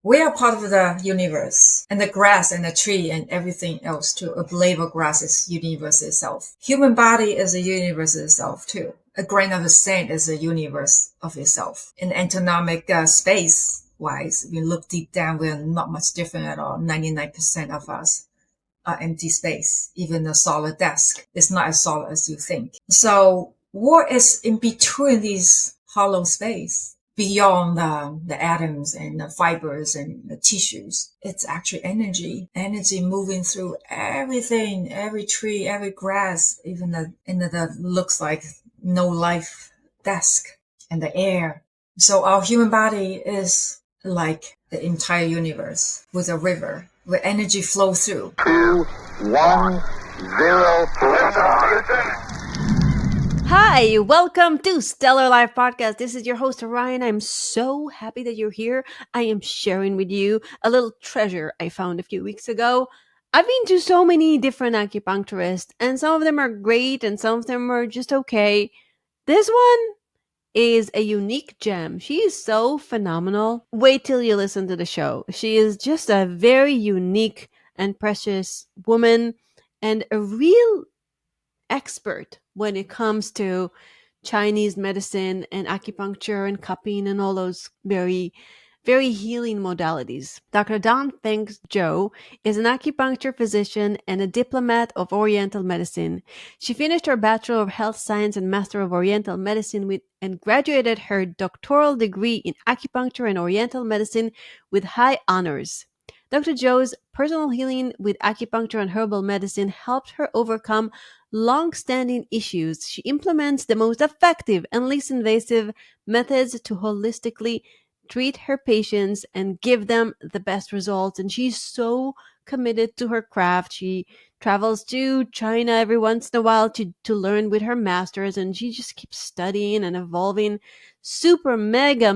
We are part of the universe, and the grass and the tree and everything else too. A blade of grass is universe itself. Human body is a universe itself too. A grain of sand is a universe of itself. In anatomic space wise, if you look deep down, we're not much different at all. 99% of us are empty space. Even a solid desk is not as solid as you think. So what is in between these hollow space? Beyond the atoms and the fibers and the tissues, it's actually energy moving through everything, every tree, every grass, even the looks like no life desk and the air. So our human body is like the entire universe with a river where energy flows through. 2, 1, 0. Hi, welcome to Stellar Life Podcast. This is your host, Orion. I'm so happy that you're here. I am sharing with you a little treasure I found a few weeks ago. I've been to so many different acupuncturists, and some of them are great, and some of them are just okay. This one is a unique gem. She is so phenomenal. Wait till you listen to the show. She is just a very unique and precious woman and a real expert when it comes to Chinese medicine and acupuncture and cupping and all those very, very healing modalities. Dr. Dongfeng Zhou is an acupuncture physician and a diplomat of Oriental medicine. She finished her Bachelor of Health Science and Master of Oriental Medicine and graduated her doctoral degree in acupuncture and Oriental medicine with high honors. Dr. Zhou's personal healing with acupuncture and herbal medicine helped her overcome long-standing issues. She implements the most effective and least invasive methods to holistically treat her patients and give them the best results. And she's so committed to her craft. She travels to China every once in a while to learn with her masters, and she just keeps studying and evolving. Super mega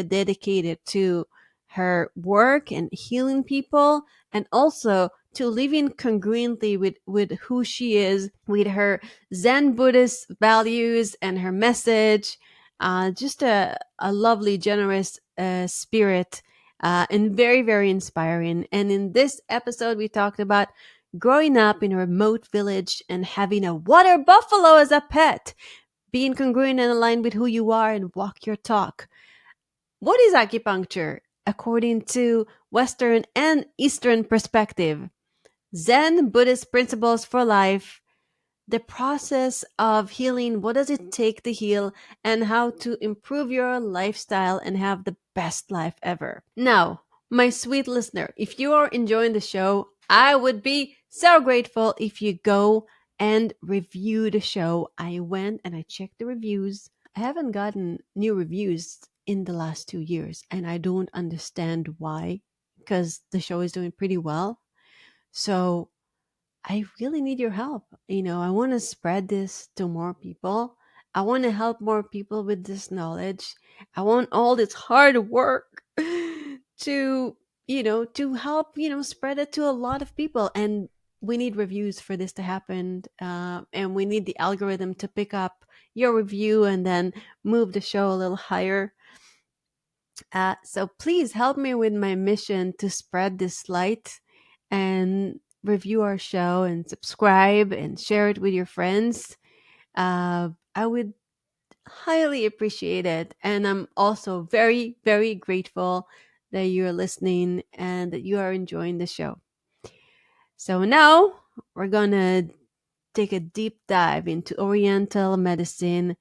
dedicated to her work and healing people, and also to living congruently with who she is, with her Zen Buddhist values and her message. Just a lovely, generous spirit, and very inspiring. And in this episode, we talked about growing up in a remote village and having a water buffalo as a pet, being congruent and aligned with who you are and walk your talk. What is acupuncture according to Western and Eastern perspective? Zen Buddhist principles for life, the process of healing, what does it take to heal, and how to improve your lifestyle and have the best life ever. Now, my sweet listener, if you are enjoying the show, I would be so grateful if you go and review the show. I went and I checked the reviews. I haven't gotten new reviews in the last 2 years, and I don't understand why, because the show is doing pretty well. So I really need your help. I want to spread this to more people. I want to help more people with this knowledge. I want all this hard work to help, spread it to a lot of people. And we need reviews for this to happen. And we need the algorithm to pick up your review and then move the show a little higher. So please help me with my mission to spread this light and review our show and subscribe and share it with your friends. I would highly appreciate it. And I'm also very grateful that you're listening and that you are enjoying the show. So now we're going to take a deep dive into Oriental medicine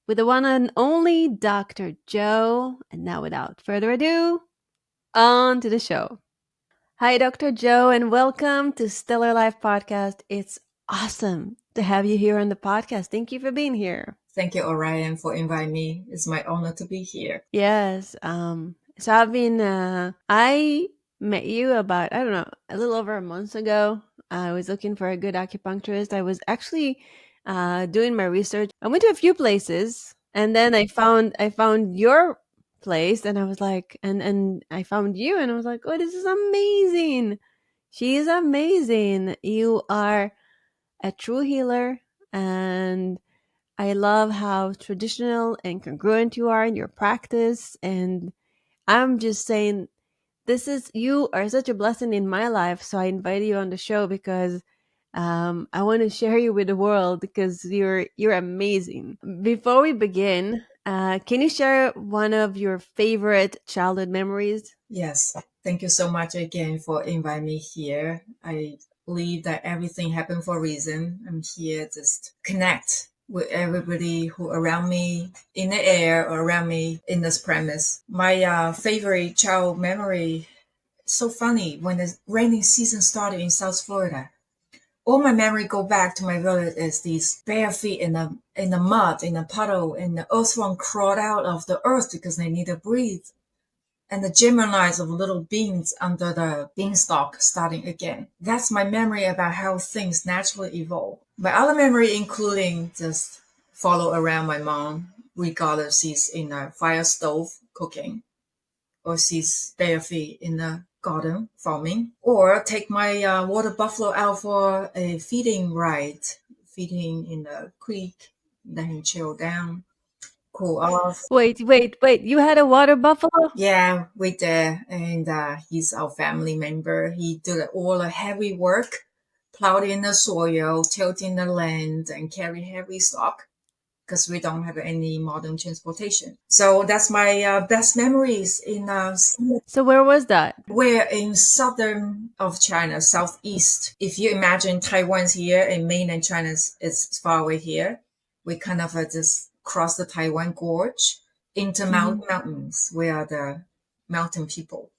with the one and only Dr. Zhou. And now, without further ado, on to the show. Hi, Dr. Zhou, and welcome to Stellar Life Podcast. It's awesome to have you here on the podcast. Thank you for being here. Thank you, Orion, for inviting me. It's my honor to be here. Yes. So I met you about, I don't know, a little over a month ago. I was looking for a good acupuncturist. I was actually doing my research. I went to a few places, and then I found your place, and I was like, and I found you, and I was like, oh, this is amazing. She is amazing. You are a true healer, and I love how traditional and congruent you are in your practice. And I'm just saying You are such a blessing in my life. So I invited you on the show because I want to share you with the world because you're amazing. Before we begin, can you share one of your favorite childhood memories? Yes, thank you so much again for inviting me here. I believe that everything happened for a reason. I'm here just connect with everybody who around me in the air or around me in this premise. My favorite child memory, so funny, when the rainy season started in South Florida. All my memory go back to my village is these bare feet in the mud, in the puddle, and the earthworm crawled out of the earth because they need to breathe, and the Gemini's of little beans under the beanstalk starting again. That's my memory about how things naturally evolve. My other memory including just follow around my mom, regardless she's in a fire stove cooking or she's bare feet in the garden farming, or take my water buffalo out for a feeding ride, feeding in the creek, let him chill down, cool off. Wait. You had a water buffalo? Yeah, with and he's our family member. He did all the heavy work, plowed in the soil, tilting the land, and carry heavy stock because we don't have any modern transportation. So that's my best memories in So where was that? we're in southern of China, southeast. If you imagine Taiwan's here and mainland China is far away here, we kind of just cross the Taiwan Gorge into Mhm. mountains. We are the mountain people.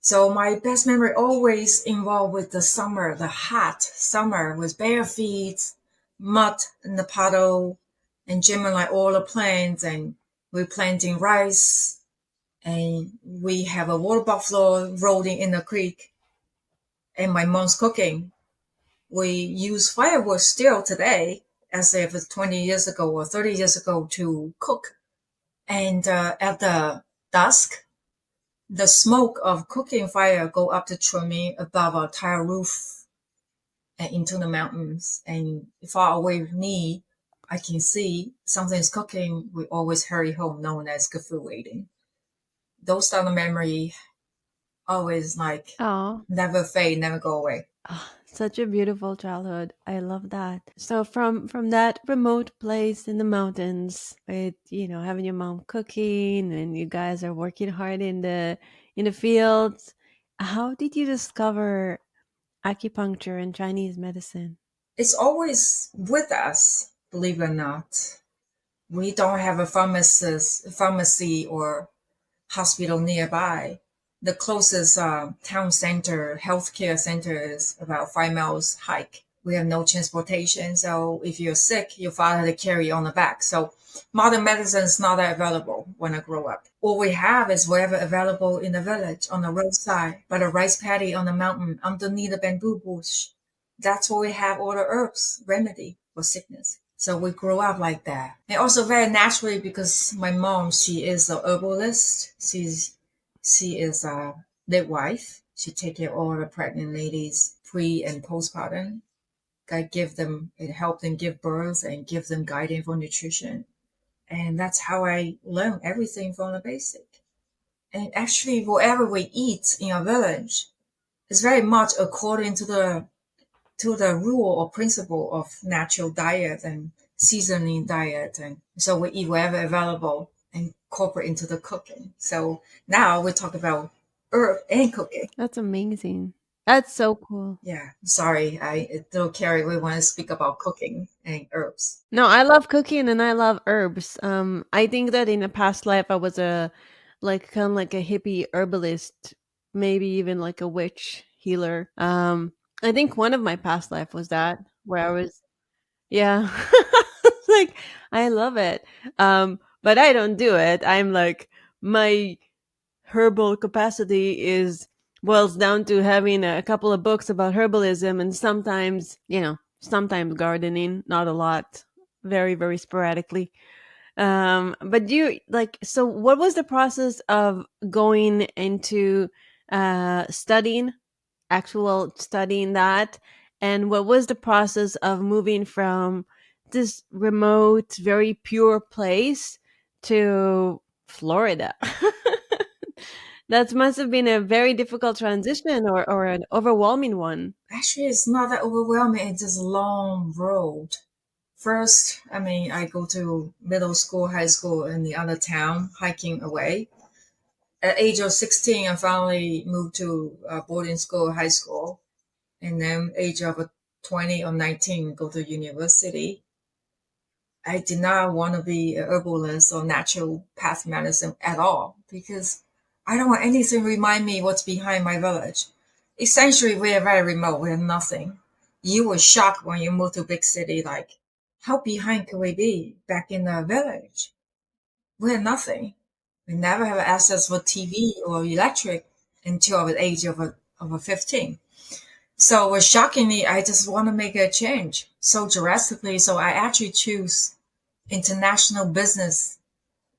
So my best memory always involved with the summer, the hot summer with bare feet, mud in the puddle, and Jim like all the plants, and we're planting rice, and we have a water buffalo rolling in the creek, and my mom's cooking. We use firewood still today, as if it's 20 years ago or 30 years ago, to cook. And at the dusk, the smoke of cooking fire go up the chimney above our tile roof and into the mountains. And far away from me, I can see something's cooking. We always hurry home, known as good food waiting. Those are the memory always like Oh, never fade, never go away. such a beautiful childhood. I love that. So from that remote place in the mountains with, having your mom cooking and you guys are working hard in the fields, how did you discover acupuncture and Chinese medicine? It's always with us, believe it or not. We don't have a pharmacy or hospital nearby. The closest town center, healthcare center is about 5 miles hike. We have no transportation, so if you're sick, your father had to carry on the back. So modern medicine is not that available when I grow up. All we have is wherever available in the village, on the roadside, by the rice paddy on the mountain, underneath the bamboo bush. That's where we have all the herbs, remedy for sickness. So we grew up like that. And also very naturally because my mom, she is a herbalist. She is a midwife. She take care of all the pregnant ladies pre and postpartum. I give them it help them give birth and give them guidance for nutrition. And that's how I learned everything from the basic. And actually whatever we eat in our village is very much according to the rule or principle of natural diet and seasoning diet. And so we eat whatever available and incorporate into the cooking. So now we talk about herb and cooking. That's amazing. That's so cool. Yeah, sorry, I don't carry. We want to speak about cooking and herbs. No, I love cooking and I love herbs. I think that in a past life I was a like kind of like a hippie herbalist, maybe even like a witch healer. I think one of my past life was that where I was, yeah, like I love it. But I don't do it. I'm like my herbal capacity is boils down to having a couple of books about herbalism and sometimes, sometimes gardening, not a lot, very, very sporadically. But you like, so what was the process of going into studying, actual studying that? And what was the process of moving from this remote, very pure place to Florida? That must have been a very difficult transition or an overwhelming one. Actually, it's not that overwhelming. It's just a long road. First, I mean, I go to middle school, high school in the other town, hiking away. At age of 16, I finally moved to boarding school, high school. And then age of 20 or 19, go to university. I did not want to be a herbalist or natural path medicine at all because I don't want anything to remind me what's behind my village. Essentially, we are very remote. We have nothing. You were shocked when you moved to big city, like, how behind could we be back in the village? We had nothing. We never have access for TV or electric until the age of a 15. So shockingly, I just want to make a change so drastically. So I actually choose international business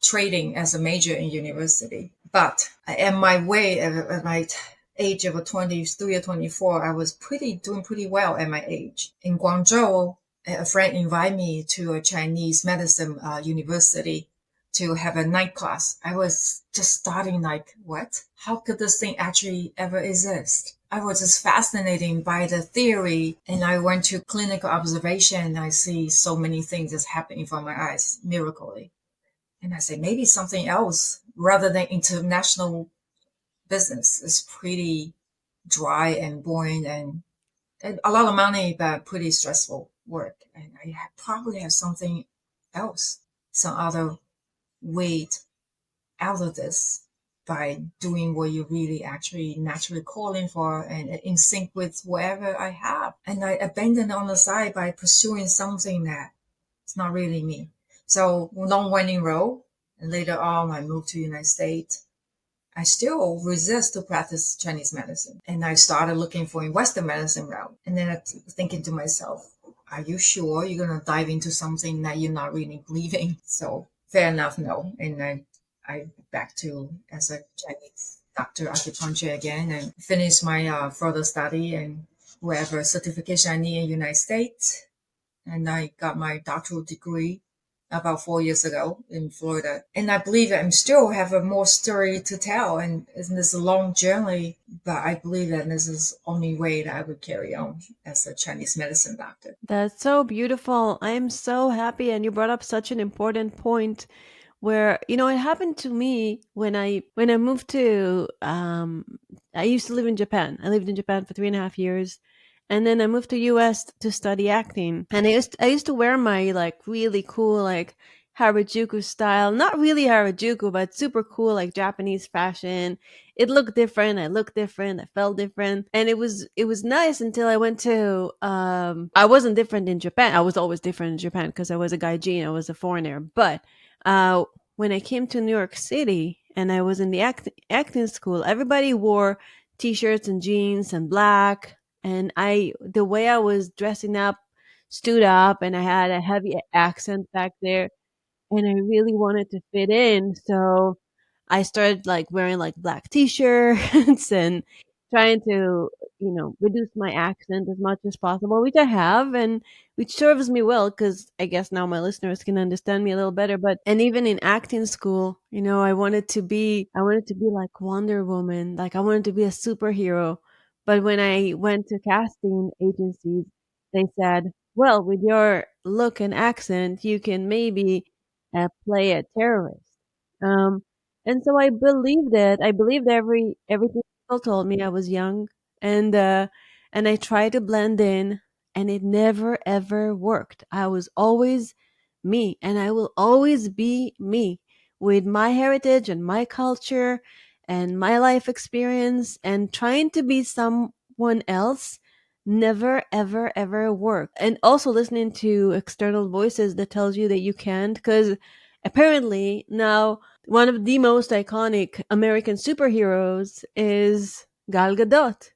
trading as a major in university. But at my way, at my age of 23 or 24, I was doing pretty well at my age. In Guangzhou, a friend invited me to a Chinese medicine university to have a night class. I was just starting like, what? How could this thing actually ever exist? I was just fascinated by the theory, and I went to clinical observation and I see so many things that's happening from my eyes, miraculously. And I say, maybe something else rather than international business is pretty dry and boring and a lot of money, but pretty stressful work. And I probably have something else, some other way out of this by doing what you're really actually naturally calling for and in sync with whatever I have. And I abandoned on the side by pursuing something that it's not really me. So long winding road. And later on, I moved to the United States. I still resist to practice Chinese medicine. And I started looking for a Western medicine route. And then I thinking to myself, are you sure you're going to dive into something that you're not really believing? So fair enough, no. And I back to as a Chinese doctor acupuncture again and finished my further study and whatever certification I need in the United States. And I got my doctoral degree about 4 years ago in Florida. And I believe that I'm still have a more story to tell and it's a long journey, but I believe that this is the only way that I would carry on as a Chinese medicine doctor. That's so beautiful. I am so happy, and you brought up such an important point where it happened to me when I moved to I used to live in Japan. I lived in Japan for 3.5 years, and then I moved to US to study acting. And I used to wear my like really cool like Harajuku style, not really Harajuku, but super cool like Japanese fashion. It looked different. I looked different. I felt different, and it was nice until I went to. I wasn't different in Japan. I was always different in Japan because I was a gaijin. I was a foreigner, but uh, when I came to New York City and I was in the acting school, everybody wore t-shirts and jeans and black, and the way I was dressing up stood up, and I had a heavy accent back there, and I really wanted to fit in. So I started like wearing like black t-shirts and trying to, reduce my accent as much as possible, which I have, and which serves me well because I guess now my listeners can understand me a little better. But and even in acting school, I wanted to be like Wonder Woman, like I wanted to be a superhero. But when I went to casting agencies, they said, "Well, with your look and accent, you can maybe play a terrorist." Um, and so I believed it. I believed everything people told me. I was young, and I tried to blend in, and it never ever worked. I was always me, and I will always be me with my heritage and my culture and my life experience, and trying to be someone else never ever ever worked. And also listening to external voices that tells you that you can't, because apparently now one of the most iconic American superheroes is Gal Gadot,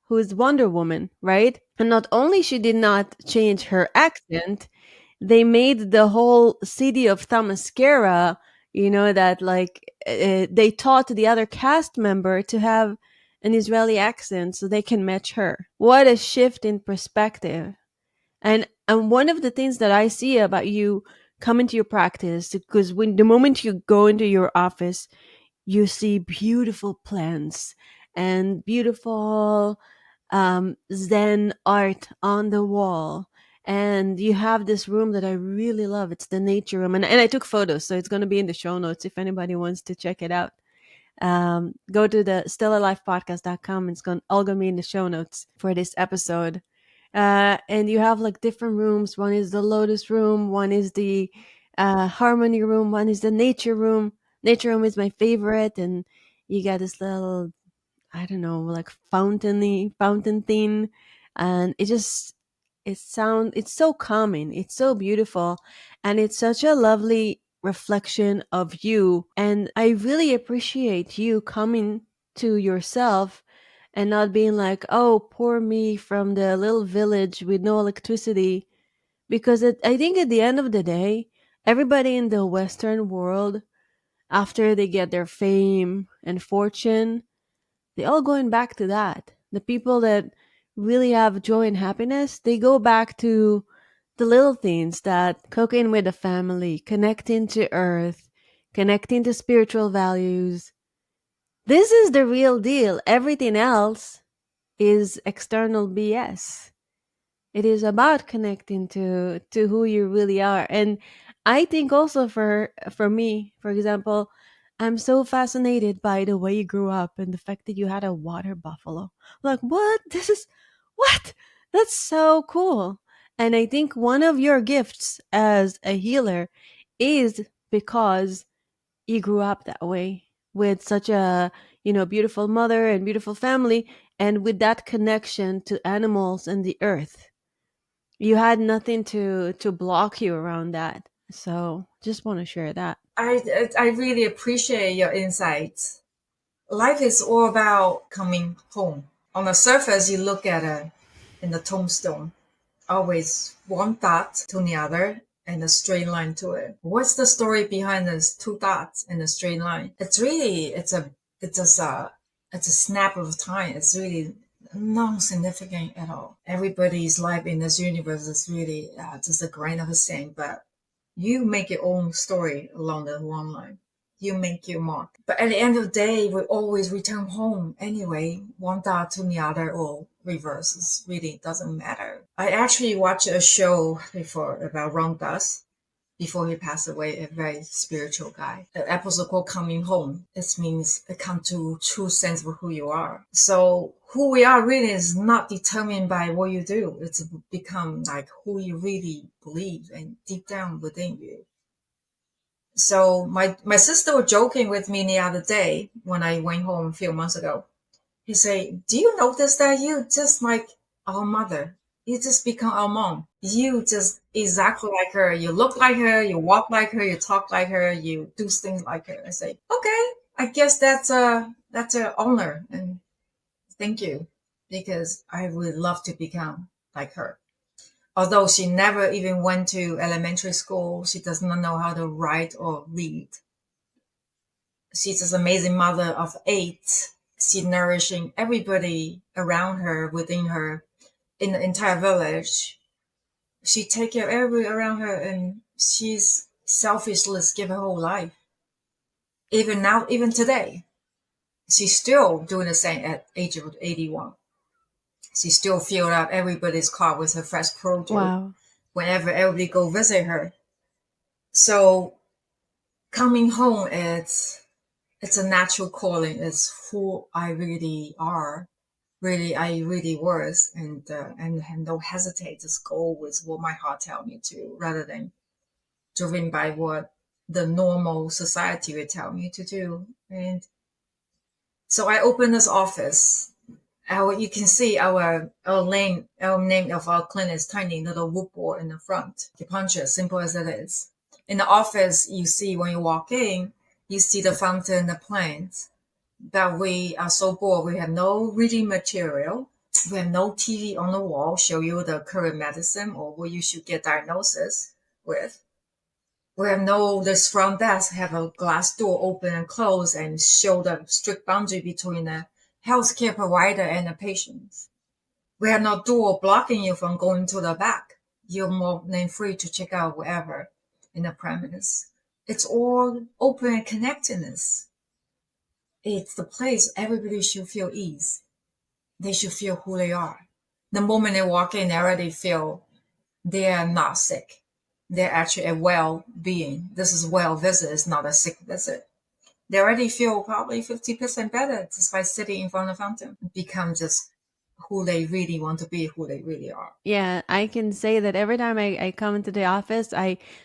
who is Wonder Woman, right? And not only she did not change her accent, they made the whole city of Themyscira, that like they taught the other cast member to have an Israeli accent so they can match her. What a shift in perspective. And one of the things that I see about you come into your practice, because when the moment you go into your office, you see beautiful plants and beautiful Zen art on the wall. And you have this room that I really love. It's the nature room. And I took photos, so it's going to be in the show notes if anybody wants to check it out. Go to the stellarlifepodcast.com. It's all going to be in the show notes for this episode. And you have like different rooms. One is the lotus room, one is the harmony room, one is the nature room. Nature room is my favorite. And you got this little, I don't know, like fountain thing. And it's so calming. It's so beautiful. And it's such a lovely reflection of you. And I really appreciate you coming to yourself and not being like, oh, poor me from the little village with no electricity. Because I think at the end of the day, everybody in the Western world, after they get their fame and fortune, they all going back to that. The people that really have joy and happiness, they go back to the little things, that cooking with the family, connecting to earth, connecting to spiritual values. This is the real deal. Everything else is external BS. It is about connecting to who you really are. And I think also for me, for example, I'm so fascinated by the way you grew up and the fact that you had a water buffalo. Like, what? This is what? That's so cool. And I think one of your gifts as a healer is because you grew up that way with such a, beautiful mother and beautiful family, and with that connection to animals and the earth. You had nothing to block you around that. So just want to share that. I really appreciate your insights. Life is all about coming home. On the surface, you look at it in the tombstone, always one dot to the other and a straight line to it. What's the story behind those two dots and a straight line? It's a snap of time. It's really non-significant at all. Everybody's life in this universe is really just a grain of sand, but you make your own story along the one line. You make your mark. But at the end of the day, we always return home anyway, one dot to the other or reverse. It really doesn't matter. I actually watched a show before about Ram Dass before he passed away, a very spiritual guy. The episode called Coming Home. It means a come to true sense of who you are. So who we are really is not determined by what you do. It's become like who you really believe and deep down within you. So my sister was joking with me the other day when I went home a few months ago. He said, do you notice that you just like our mother? You just become our mom. You just exactly like her. You look like her. You walk like her. You talk like her. You do things like her. I say, okay, I guess that's a honor and thank you, because I would love to become like her. Although she never even went to elementary school, she does not know how to write or read. She's this amazing mother of 8. She's nourishing everybody around her, within her, in the entire village. She take care of everybody around her, and she's selfless, give her whole life. Even now, even today, she's still doing the same at age of 81. She still filled up everybody's car with her fresh produce Wow. whenever everybody go visit her. So coming home, it's a natural calling. It's who I really are. Really, I really was, and no hesitate. Just go with what my heart tell me to, rather than driven by what the normal society would tell me to do. And so I opened this office. You can see our name of our clinic is tiny little wood board in the front. Acupuncture, simple as it is. In the office, you see when you walk in, you see the fountain, the plants. But we are so bored. We have no reading material. We have no TV on the wall show you the current medicine or what you should get diagnosis with. We have no, this front desk have a glass door open and close and show the strict boundary between the healthcare provider and the patients. We have no door blocking you from going to the back. You're more than free to check out wherever in the premise. It's all open and connectedness. It's the place everybody should feel ease. They should feel who they are. The moment they walk in, they already feel they are not sick. They're actually a well-being. This is well visit. It's not a sick visit. They already feel probably 50% better just by sitting in front of the fountain. Become just who they really want to be, who they really are. Yeah, I can say that every time I come into the office,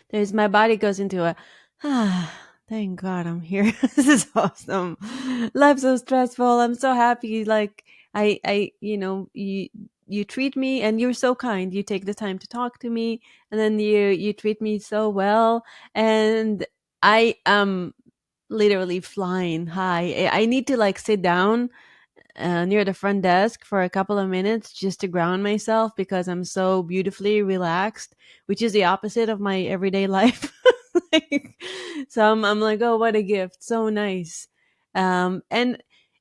there's my body goes into a thank God I'm here. This is awesome. Life's so stressful. I'm so happy. Like you treat me and you're so kind. You take the time to talk to me and then you treat me so well. And I am literally flying high. I need to like sit down near the front desk for a couple of minutes just to ground myself because I'm so beautifully relaxed, which is the opposite of my everyday life. Like, so I'm like, oh, what a gift, so nice.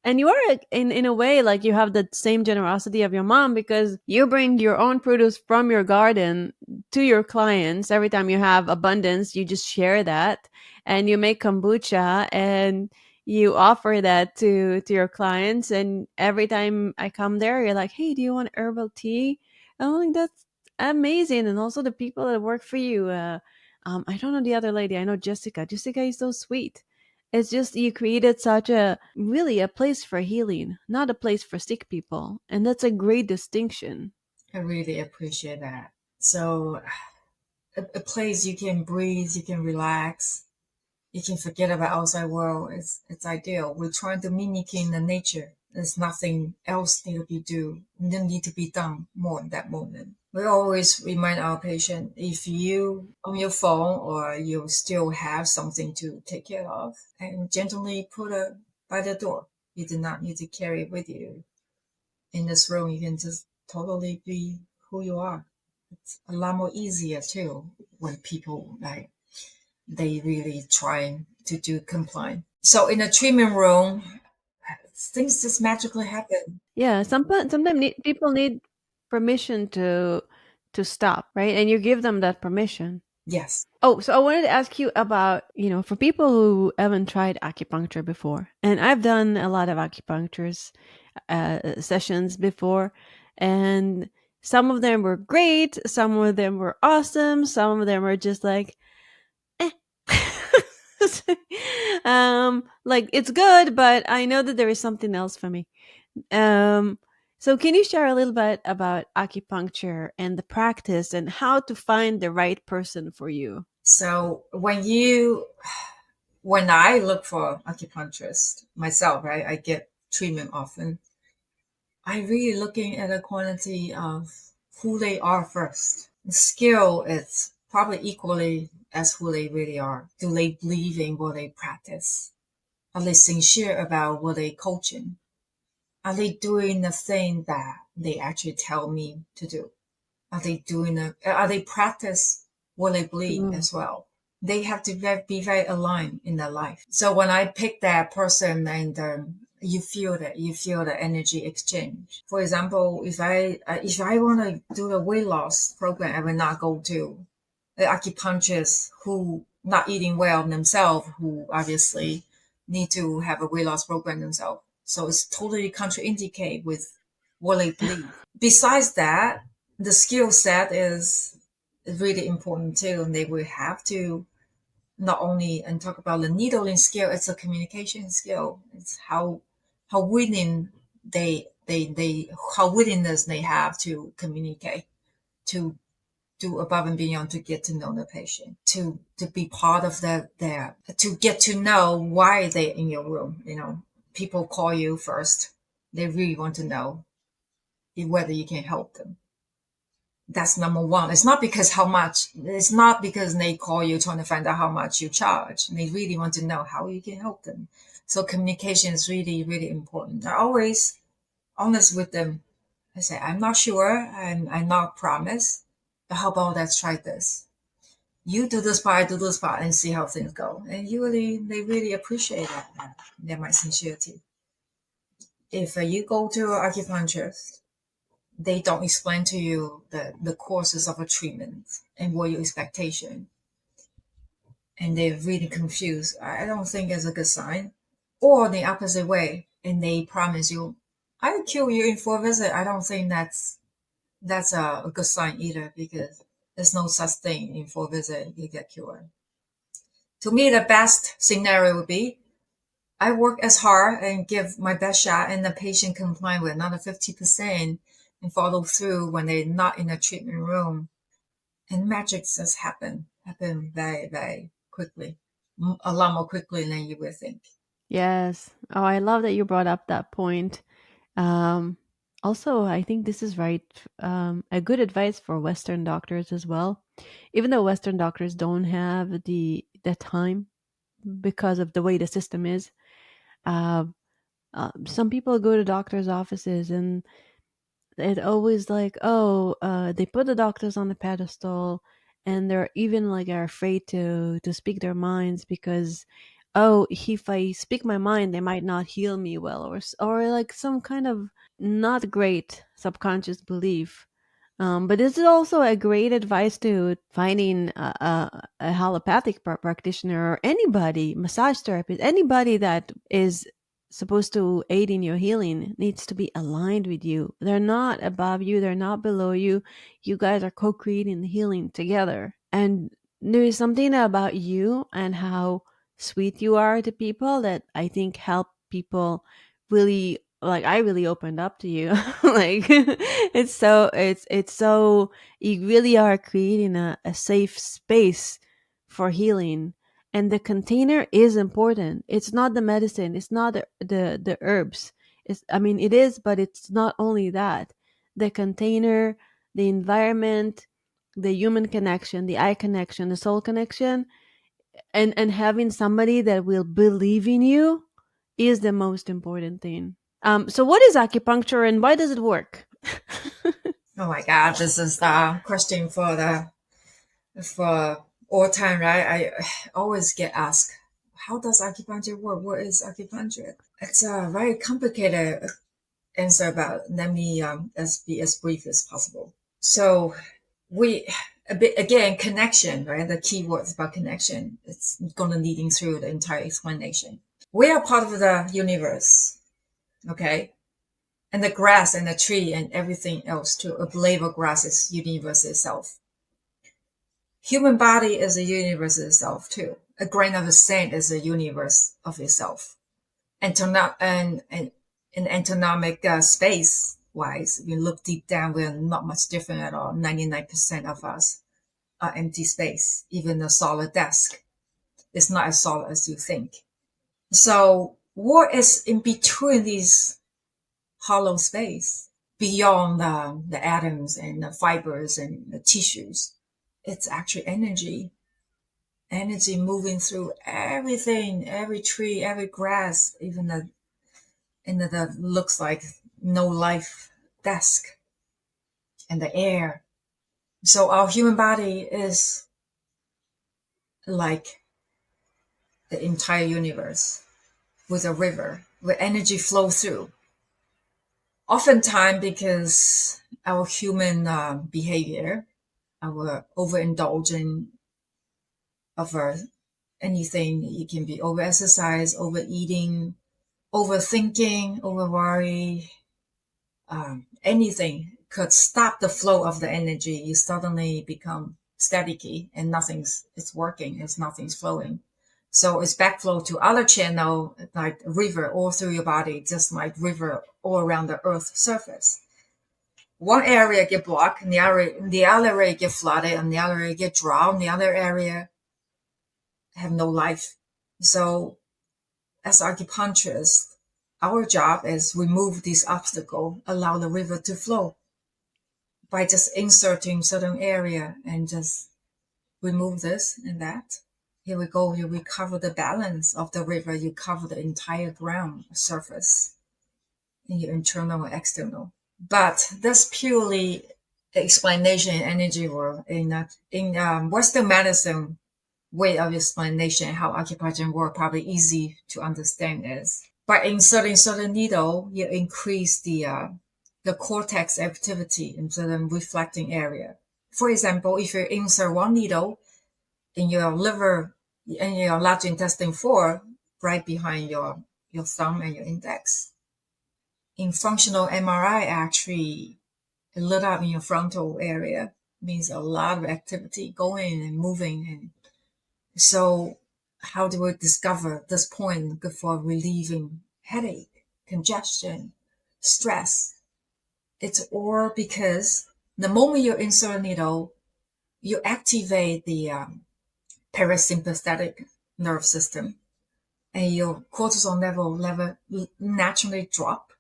And you are in a way like you have the same generosity of your mom because you bring your own produce from your garden to your clients. Every time you have abundance, you just share that, and you make kombucha and you offer that to your clients. And every time I come there, you're like, hey, do you want herbal tea? I'm like, that's amazing. And also the people that work for you, I don't know the other lady. I know Jessica is so sweet. It's just you created such a really a place for healing, not a place for sick people, and that's a great distinction. I really appreciate that. So a place you can breathe, you can relax, you can forget about outside world. It's ideal. We're trying to mimic in the nature. There's nothing else need to be done more in that moment. We always remind our patient, if you on your phone or you still have something to take care of, and gently put it by the door. You do not need to carry it with you. In this room, you can just totally be who you are. It's a lot more easier too when people like they really trying to do comply. So in a treatment room, things just magically happen. Yeah, sometimes people need permission to stop, right? And you give them that permission. Yes. Oh, so I wanted to ask you about, for people who haven't tried acupuncture before, and I've done a lot of acupuncture sessions before, and some of them were great, some of them were awesome, some of them were just like, eh. Like it's good, but I know that there is something else for me. Um, so can you share a little bit about acupuncture and the practice and how to find the right person for you? So when I look for acupuncturist myself, right, I get treatment often. I really looking at the quality of who they are first. The skill is probably equally as who they really are. Do they believe in what they practice? Are they sincere about what they coaching? Are they doing the thing that they actually tell me to do? Are they practice what they believe Mm. as well? They have to be very aligned in their life. So when I pick that person and you feel the energy exchange. For example, if I want to do a weight loss program, I will not go to the acupuncturist who not eating well themselves, who obviously need to have a weight loss program themselves. So it's totally contraindicate with what they believe. Besides that, the skill set is really important too. And they will have to not only and talk about the needling skill, it's a communication skill. It's how willing they how willingness they have to communicate, to do above and beyond to get to know the patient, to be part of their to get to know why they're in your room. People call you first. They really want to know whether you can help them. That's number one. It's not because they call you trying to find out how much you charge. They really want to know how you can help them. So communication is really, really important. I always honest with them. I say, I'm not sure. I'm not promised. But how about let's try this? You do this part, I do this part, and see how things go. And they really appreciate that. They're my sincerity. If you go to an acupuncturist, they don't explain to you the courses of a treatment and what your expectation, and they're really confused. I don't think it's a good sign. or the opposite way, and they promise you, I'll cure you in 4 visits. I don't think that's a good sign either, because there's no such thing in 4 visits you get cured. To me, the best scenario would be I work as hard and give my best shot, and the patient comply with another 50% and follow through when they're not in a treatment room. And magic just happen very, very quickly, a lot more quickly than you would think. Yes. Oh, I love that you brought up that point. Um, Also, I think this is right. A good advice for Western doctors as well. Even though Western doctors don't have the time because of the way the system is, uh, some people go to doctors' offices and it always like, oh, they put the doctors on a pedestal, and they're even like are afraid to speak their minds because, oh, if I speak my mind, they might not heal me well, or like some kind of not great subconscious belief. But this is also a great advice to finding a allopathic practitioner or anybody, massage therapist, anybody that is supposed to aid in your healing needs to be aligned with you. They're not above you, they're not below you. You guys are co creating the healing together. And there is something about you and how sweet you are to people that I think help people really, like I really opened up to you. Like it's so you really are creating a safe space for healing. And the container is important. It's not the medicine, it's not the herbs. It's, I mean, it is, but it's not only that. The container, the environment, the human connection, the eye connection, the soul connection, and having somebody that will believe in you is the most important thing. So what is acupuncture and why does it work? Oh my God, this is the question for all time, right? I always get asked, how does acupuncture work? What is acupuncture? It's a very complicated answer, but let me be as brief as possible. So we a bit again connection, right? The key words about connection. It's gonna leading through the entire explanation. We are part of the universe, okay? And the grass and the tree and everything else too. A blade of grass is universe itself. Human body is a universe itself too. A grain of sand is a universe of itself. And in anatomic space wise, if you look deep down, we're not much different at all. 99% of us are empty space. Even a solid desk is not as solid as you think. So what is in between these hollow space, beyond the atoms and the fibers and the tissues? It's actually energy moving through everything, every tree, every grass, even the looks like no life desk, and the air. So our human body is like the entire universe with a river where energy flow through. Oftentimes, because our human behavior, our overindulging of anything, it can be over exercise, overeating, overthinking, over worry, anything could stop the flow of the energy. You suddenly become staticky and it's working, nothing's flowing. So it's backflow to other channel, like river all through your body, just like river all around the earth's surface. One area get blocked, and the other area get flooded, and the other area get drowned, the other area have no life. So as acupuncturists, our job is remove this obstacle, allow the river to flow by just inserting certain area and just remove this and that. Here we go. You recover the balance of the river. You cover the entire ground surface in your internal and external. But that's purely explanation in energy world. In Western medicine way of explanation, how acupuncture work probably easy to understand is by inserting certain needle, you increase the cortex activity in certain reflecting area. For example, if you insert one needle in your liver, in your large intestine 4, right behind your your thumb and your index. In functional MRI, actually, it lit up in your frontal area. Means a lot of activity going and moving. And so how do we discover this point good for relieving headache, congestion, stress? It's all because the moment you insert a needle, you activate the parasympathetic nerve system, and your cortisol level naturally drop.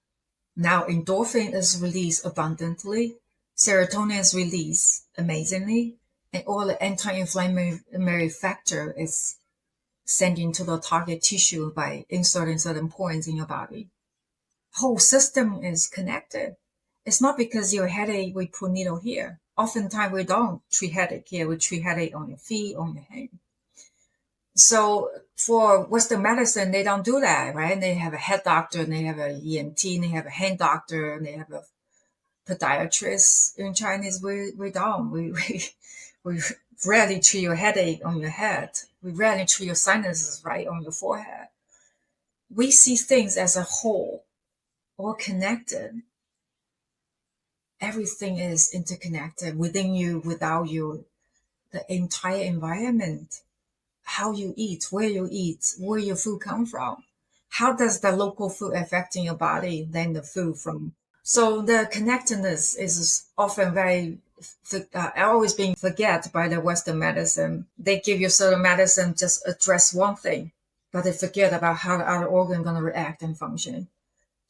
Now endorphin is released abundantly, serotonin is released amazingly, and all the anti-inflammatory factor is sent into the target tissue by inserting certain points in your body. Whole system is connected. It's not because your headache, we put needle here. Oftentimes we don't treat headache here. We treat headache on your feet, on your hand. So for Western medicine, they don't do that, right? They have a head doctor, and they have an ENT, and they have a hand doctor, and they have a podiatrist. In Chinese, we don't. We rarely treat your headache on your head. We rarely treat your sinuses right on your forehead. We see things as a whole, all connected. Everything is interconnected within you, without you, the entire environment. How you eat, where your food come from. How does the local food affecting your body than the food from? So the connectedness is often always being forget by the Western medicine. They give you certain medicine, just address one thing, but they forget about how the other organ going to react and function.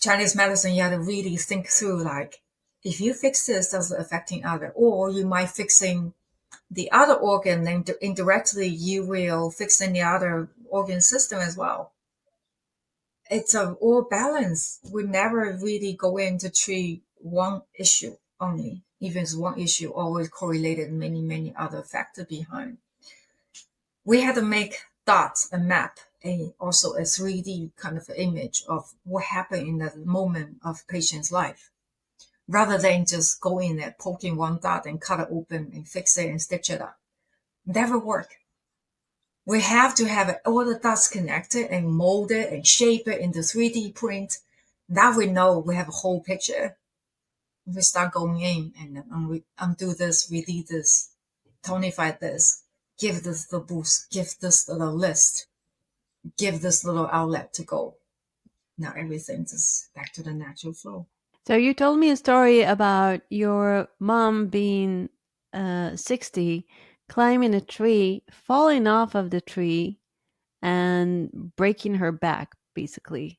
Chinese medicine, you have to really think through, like, if you fix this, does it affecting other? Or you might fixing the other organ, then indirectly you will fix in the other organ system as well. It's all balance. We never really go in to treat one issue only. Even if one issue, always correlated many other factors behind. We had to make dots, a map, and also a 3D kind of image of what happened in the moment of patient's life, rather than just go in there, poking one dot and cut it open and fix it and stitch it up. Never work. We have to have all the dots connected and mold it and shape it into 3D print. Now we know we have a whole picture. We start going in and undo this, relieve this, tonify this, give this the boost, give this the list, give this little outlet to go. Now everything's just back to the natural flow. So you told me a story about your mom being 60, climbing a tree, falling off of the tree, and breaking her back, basically.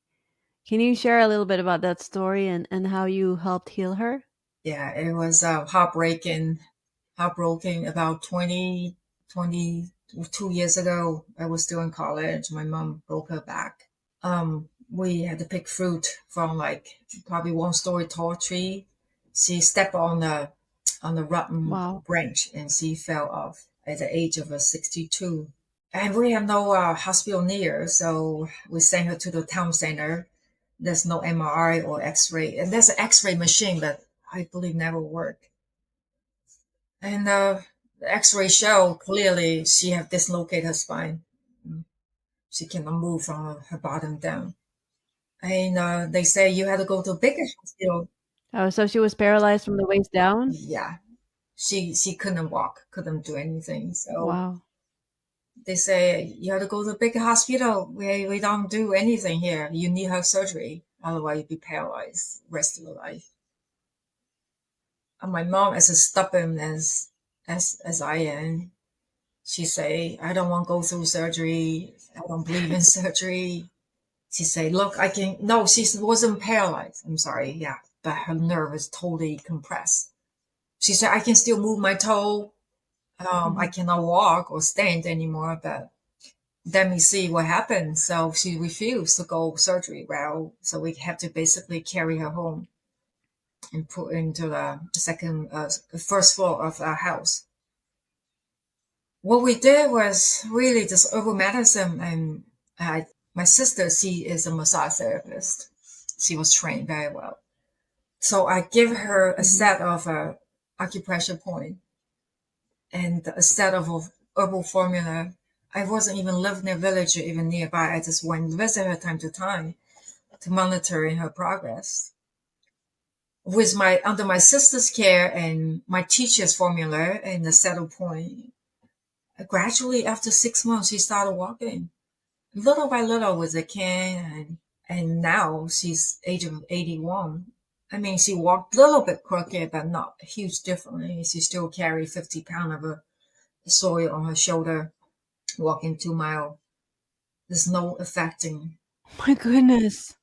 Can you share a little bit about that story and how you helped heal her? Yeah, it was heartbreaking about 22 years ago. I was still in college. My mom broke her back. We had to pick fruit from like probably 1-story tall tree. She stepped on the rotten Wow. branch and she fell off at the age of 62. And we have no hospital near, so we sent her to the town center. There's no MRI or X-ray, and there's an X-ray machine, but I believe never worked. And the X-ray show clearly she have dislocated her spine. She cannot move from her bottom down. And they say you had to go to a bigger hospital. Oh, so she was paralyzed from the waist down? Yeah, she couldn't walk, couldn't do anything. So Wow. they say you have to go to a bigger hospital. We don't do anything here. You need her surgery, otherwise you'll be paralyzed rest of your life. And my mom, as stubborn as I am, she say, I don't want to go through surgery. I don't believe in surgery. She say, look, I can, no, she wasn't paralyzed. I'm sorry. Yeah. But her nerve is totally compressed. She said, I can still move my toe. I cannot walk or stand anymore, but let me see what happens. So she refused to go surgery route. So we have to basically carry her home and put into the first floor of our house. What we did was really just herbal medicine. And my sister, she is a massage therapist. She was trained very well. So I give her a set of acupressure point and a set of herbal formula. I wasn't even living in a village or even nearby. I just went to visit her time to time. to monitoring her progress. With under my sister's care and my teacher's formula and the settle point, gradually after 6 months, she started walking little by little with a cane, and now she's age of 81. I mean, she walked a little bit crooked, but not a huge difference. She still carry 50 pounds of soil on her shoulder, walking 2 miles. There's no affecting. My goodness.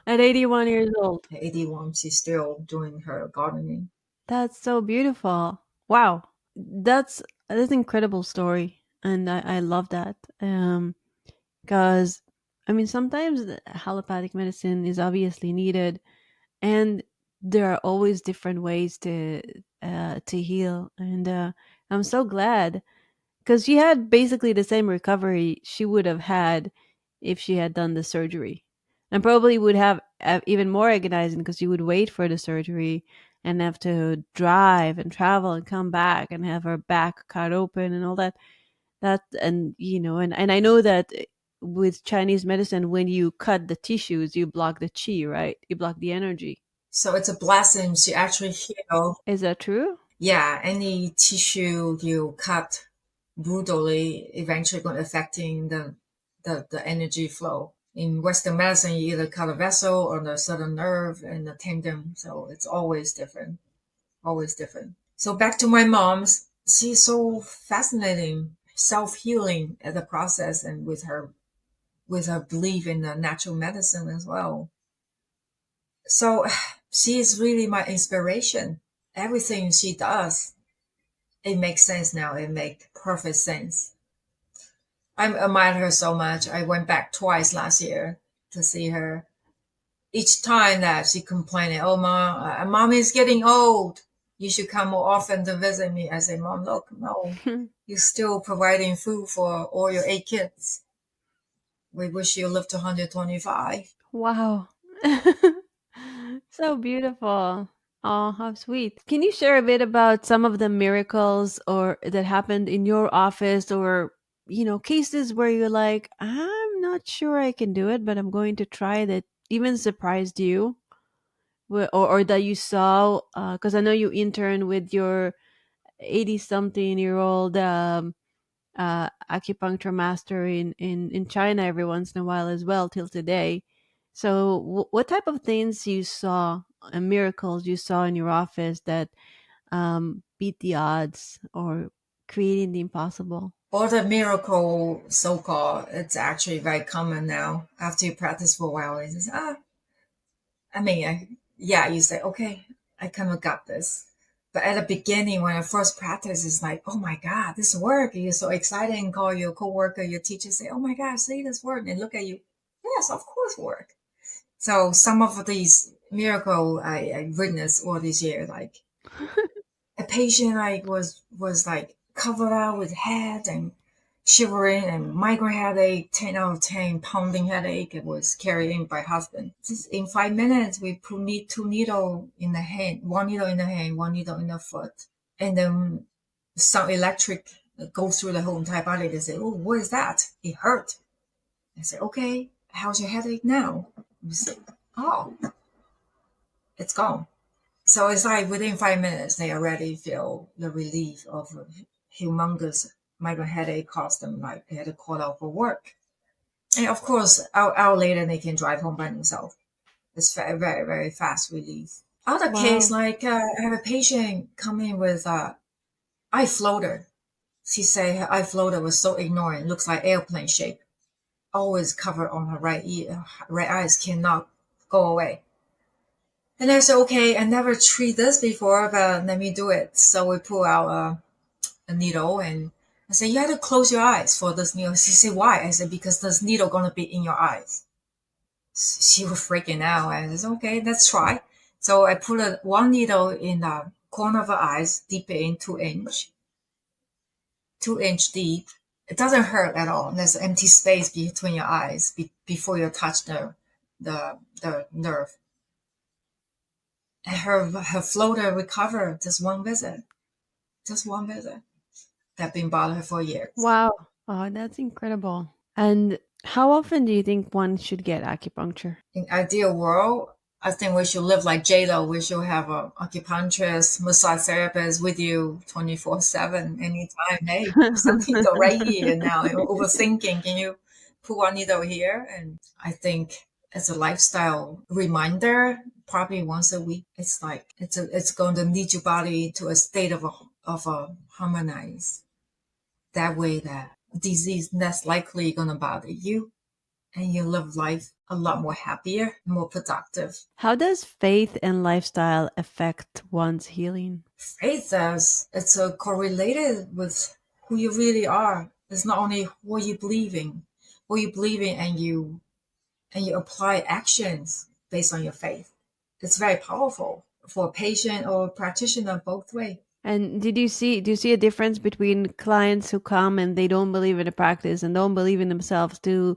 At 81 years old. At 81, she's still doing her gardening. That's so beautiful. Wow. That's an incredible story. And I love that. Because I mean sometimes the allopathic medicine is obviously needed, and there are always different ways to heal. And I'm so glad, because she had basically the same recovery she would have had if she had done the surgery, and probably would have even more agonizing because she would wait for the surgery and have to drive and travel and come back and have her back cut open and all that. And and I know that with Chinese medicine, when you cut the tissues, you block the chi, right? You block the energy. So it's a blessing. She actually healed. Is that true? Yeah, any tissue you cut brutally eventually going to affecting the energy flow. In Western medicine, you either cut a vessel or the certain nerve and the tendon. So it's always different, always different. So back to my mom's, she's so fascinating, self-healing at the process, and with her belief in the natural medicine as well. So she is really my inspiration. Everything she does, it makes sense now. It makes perfect sense. I admire her so much. I went back twice last year to see her. Each time that she complained, "Oh, mom is getting old. You should come more often to visit me." I say, "Mom, look, no, you're still providing food for all your 8 kids. We wish you lived to 125." Wow. So beautiful. Oh, how sweet. Can you share a bit about some of the miracles or that happened in your office, or cases where you're like, I'm not sure I can do it, but I'm going to try, that even surprised you? Or that you saw, because I know you interned with your 80 something year old acupuncture master in China every once in a while as well, till today. So, what type of things you saw, miracles you saw in your office that beat the odds or creating the impossible? Or the miracle, so-called, it's actually very common now. After you practice for a while, it's just, yeah, you say, okay, I kind of got this. But at the beginning, when I first practice, it's like, oh my God, this work. You're so excited and call your coworker, your teacher, say, oh my God, see this work. And look at you. Yes, of course, work. So some of these miracle I witnessed all this year, like a patient like was like covered out with head and shivering and migraine headache, 10 out of 10, pounding headache. It was carried in by husband. Just in 5 minutes, we put two needle in the hand, one needle in the hand, one needle in the foot. And then some electric goes through the whole entire body. They say, oh, what is that? It hurt. I say, okay, how's your headache now? You say, oh, it's gone. So it's like within 5 minutes, they already feel the relief of a humongous migraine headache caused them like they had to call out for work. And of course, hour later, they can drive home by themselves. It's very, very, very fast relief. Other case, Wow. like I have a patient come in with eye floater. She say her eye floater was so ignorant, looks like airplane shape. Always covered on her right ear, right eyes cannot go away. And I said, okay, I never treat this before, but let me do it. So we pull out a needle and I said, you have to close your eyes for this needle. She said, why? I said, because this needle gonna be in your eyes. She was freaking out. I said, okay, let's try. So I put one needle in the corner of her eyes, deep in 2 inch, 2 inch deep. It doesn't hurt at all. There's empty space between your eyes before you touch the nerve. And her floater recovered just one visit. Just one visit. That been bothering her for years. Wow. Oh, that's incredible. And How often do you think one should get acupuncture? In ideal world, I think we should live like J-Lo. We should have a acupuncturist, massage therapist with you 24/7, anytime. Hey, there's a needle right here now. You're overthinking. Can you put one needle here? And I think as a lifestyle reminder, probably once a week, it's like it's going to lead your body to a state of a harmonize. That way, that disease less likely going to bother you, and you live life a lot more happier, more productive. How does faith and lifestyle affect one's healing? Faith says it's correlated with who you really are. It's not only what you believe in, and you apply actions based on your faith. It's very powerful for a patient or a practitioner both way. And do you see a difference between clients who come and they don't believe in the practice and don't believe in themselves to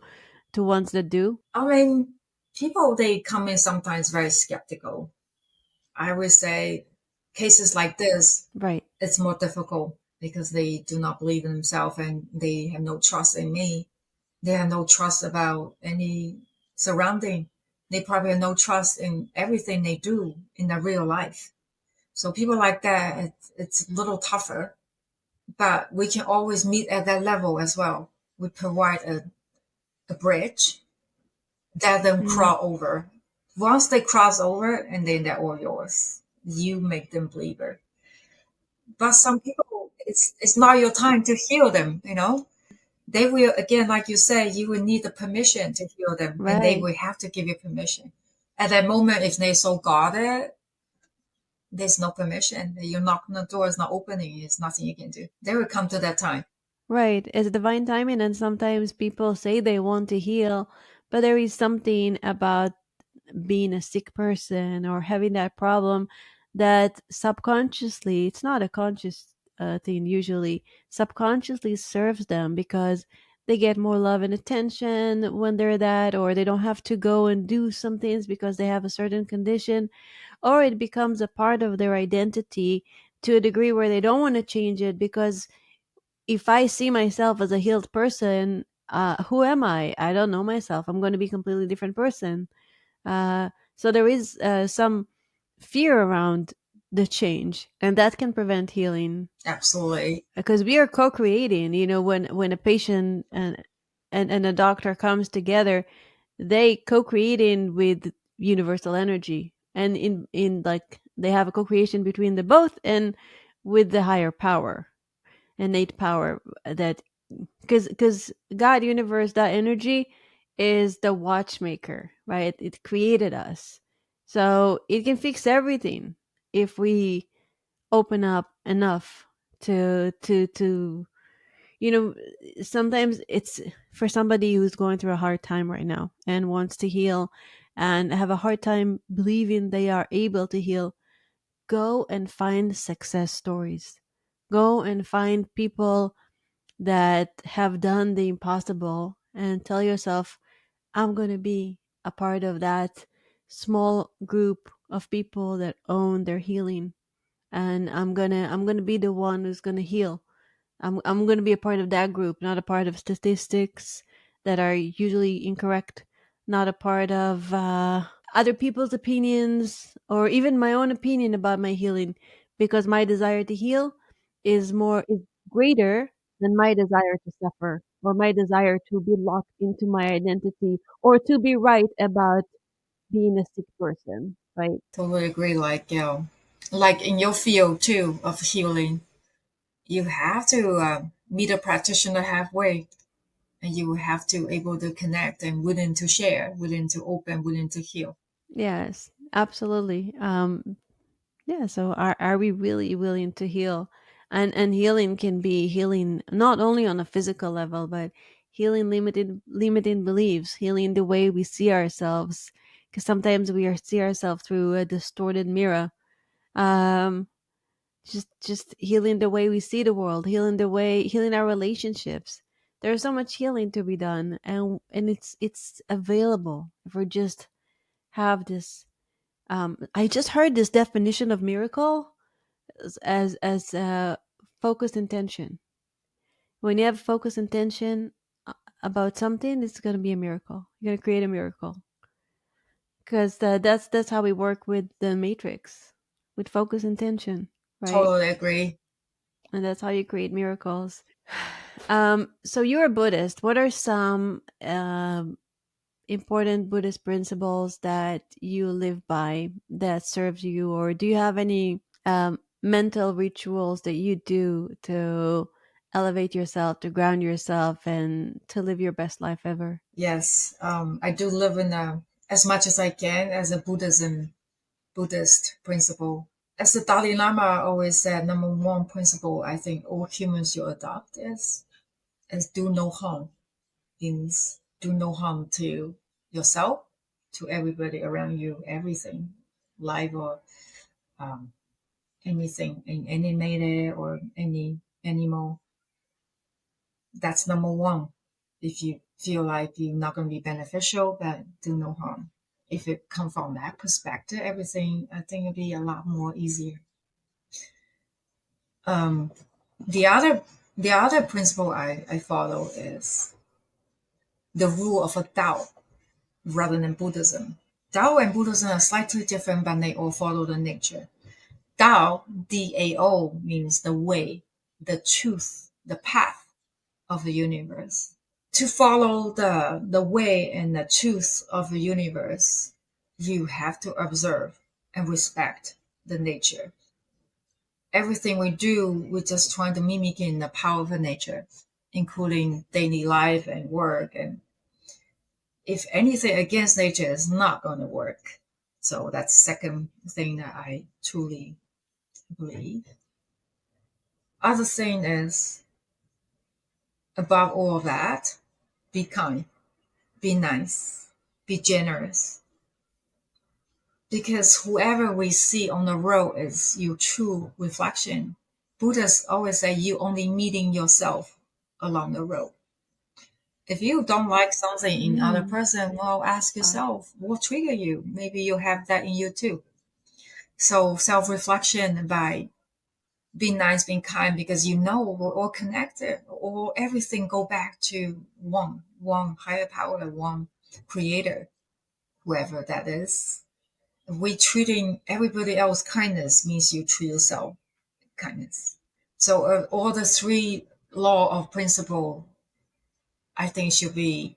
ones that do? I mean, people they come in sometimes very skeptical. I would say cases like this, Right. it's more difficult because they do not believe in themselves and they have no trust in me. They have no trust about any surrounding. They probably have no trust in everything they do in their real life. So people like that, it's a little tougher, but we can always meet at that level as well. We provide a bridge that them Mm, crawl over. Once they cross over, and then they're all yours. You make them believer. But some people, it's not your time to heal them. They will, again, like you say, you will need the permission to heal them, and they right. will have to give you permission. At that moment, if they're so guarded, there's no permission. You knock on the door, it's not opening. It's nothing you can do. They will come to that time. Right. It's divine timing, and sometimes people say they want to heal, but there is something about being a sick person or having that problem that subconsciously, it's not a conscious thing usually, subconsciously serves them because they get more love and attention when they're that, or they don't have to go and do some things because they have a certain condition, or it becomes a part of their identity to a degree where they don't want to change it because if I see myself as a healed person, who am I? I don't know myself. I'm going to be a completely different person. So there is some fear around the change, and that can prevent healing Absolutely. because we are co-creating. When a patient and a doctor comes together, they co-creating with universal energy, and in like they have a co-creation between the both and with the higher power, innate power that because God, universe, that energy is the watchmaker, right? It created us, so it can fix everything if we open up enough to you know sometimes it's for somebody who's going through a hard time right now and wants to heal and have a hard time believing they are able to heal. Go and find success stories. Go and find people that have done the impossible and tell yourself, I'm going to be a part of that small group of people that own their healing, and I'm going to be the one who's going to heal. I'm going to be a part of that group, not a part of statistics that are usually incorrect, not a part of other people's opinions or even my own opinion about my healing, because my desire to heal is greater than my desire to suffer or my desire to be locked into my identity or to be right about being a sick person, right? Totally agree. Like in your field too of healing, you have to meet a practitioner halfway, and you have to able to connect and willing to share, willing to open, willing to heal. Yes, absolutely. Yeah, so are we really willing to heal? And healing can be healing not only on a physical level, but healing limiting beliefs, healing the way we see ourselves. Because sometimes see ourselves through a distorted mirror. Um, just healing the way we see the world, healing our relationships. There's so much healing to be done, and it's available if we just have this. I just heard this definition of miracle as focused intention. When you have focused intention, about something, it's going to be a miracle. You're going to create a miracle. Because that's how we work with the matrix, with focus intention, right? Totally agree. And that's how you create miracles. So you're a Buddhist. What are some important Buddhist principles that you live by that serves you, or do you have any mental rituals that you do to elevate yourself, to ground yourself, and to live your best life ever? Yes, I do live in as much as I can as a Buddhist principle. As the Dalai Lama always said, number one principle I think all humans should adopt is do no harm. Means do no harm to yourself, to everybody around you, everything, life or um, anything, animated or any animal. That's number one. If you feel like you're not going to be beneficial, then do no harm. If it comes from that perspective, everything I think it'd be a lot more easier. Um, the other the other principle I follow is the rule of a Tao rather than Buddhism. Tao and Buddhism are slightly different, but they all follow the nature. Tao, Dao, means the way, the truth, the path of the universe. To follow the way and the truth of the universe, you have to observe and respect the nature. Everything we do, we're just trying to mimic in the power of the nature, including daily life and work. And if anything against nature is not going to work. So that's the second thing that I truly believe. Other thing is, above all of that, be kind, be nice, be generous. Because whoever we see on the road is your true reflection. Buddhists always say you only meeting yourself along the road. If you don't like something in other Mm. person, well, ask Wow. yourself what trigger you. Maybe you have that in you too. So self-reflection by being nice, being kind, because you know we're all connected, or everything go back to one higher power, one creator, whoever that is. We treating everybody else kindness means you treat yourself kindness. So all the three law of principle, I think should be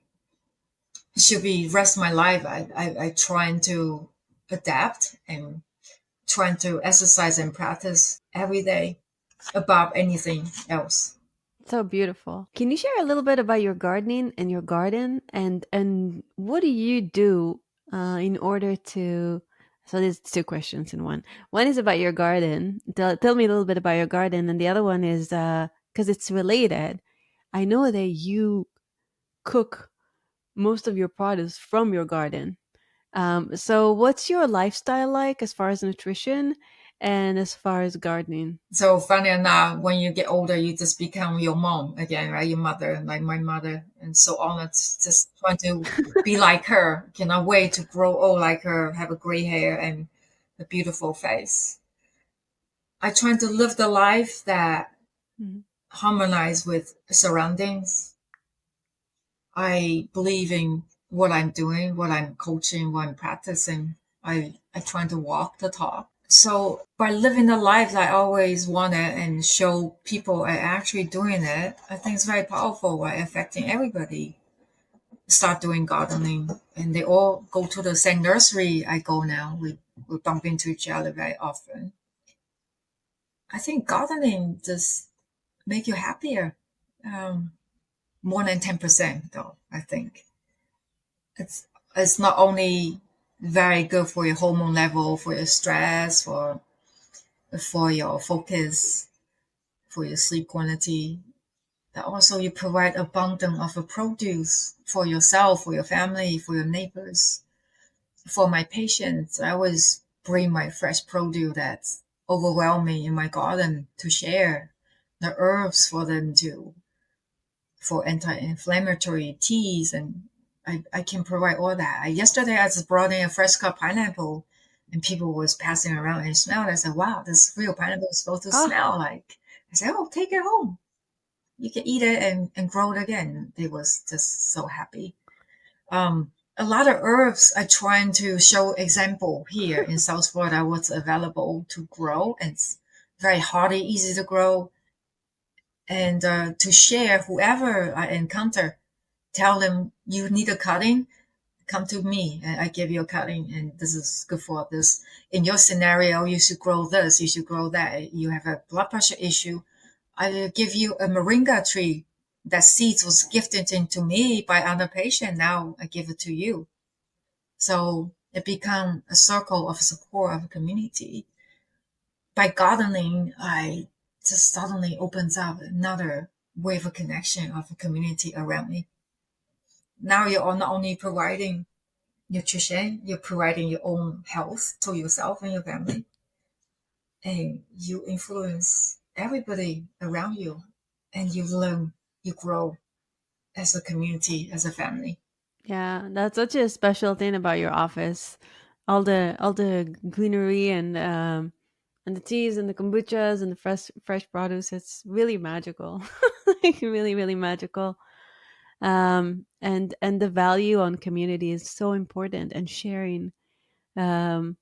rest of my life. I trying to adapt and trying to exercise and practice every day above anything else. So beautiful. Can you share a little bit about your gardening and your garden, and what do you do in order to? So there's two questions in one. One is about your garden. Tell me a little bit about your garden, and the other one is because it's related. I know that you cook most of your produce from your garden. So what's your lifestyle like as far as nutrition and as far as gardening? So funny enough, when you get older, you just become your mom again, right? Your mother, like my mother, and so on. It's just trying to be like her. Cannot wait to grow old like her, have a gray hair and a beautiful face. I try to live the life that Mhm. harmonize with surroundings. I believe in what I'm doing, what I'm coaching, what I'm practicing. I try to walk the talk. So by living the life that I always wanted and show people are actually doing it, I think it's very powerful, right? Affecting everybody. Start doing gardening, and they all go to the same nursery I go now. We bump into each other very often. I think gardening just make you happier. Um, More than 10% though, I think. It's it's not only very good for your hormone level, for your stress, for your focus, for your sleep quality. But also you provide abundance of a produce for yourself, for your family, for your neighbors. For my patients, I always bring my fresh produce that's overwhelming in my garden to share. The herbs for them to for anti-inflammatory teas, and I can provide all that. Yesterday I just brought in a fresh cut pineapple and people was passing around and smelled. I said, wow, this real pineapple is supposed to Ah, smell like. I said, oh, take it home. You can eat it and grow it again. They was just so happy. A lot of herbs are trying to show example here in South Florida what's available to grow, and it's very hardy, easy to grow, and to share. Whoever I encounter, tell them you need a cutting, come to me and I give you a cutting, and this is good for this. In your scenario, you should grow this, you should grow that. You have a blood pressure issue, I will give you a moringa tree. That seeds was gifted into me by another patient. Now I give it to you. So it become a circle of support of a community. By gardening, I just suddenly opens up another wave of connection of a community around me. Now you're not only providing nutrition, you're providing your own health to yourself and your family, and you influence everybody around you, and you learn, you grow as a community, as a family. Yeah, that's such a special thing about your office. All the greenery and the teas and the kombuchas and the fresh produce. It's really magical. Like really, really magical. And the value on community is so important, and sharing. Um,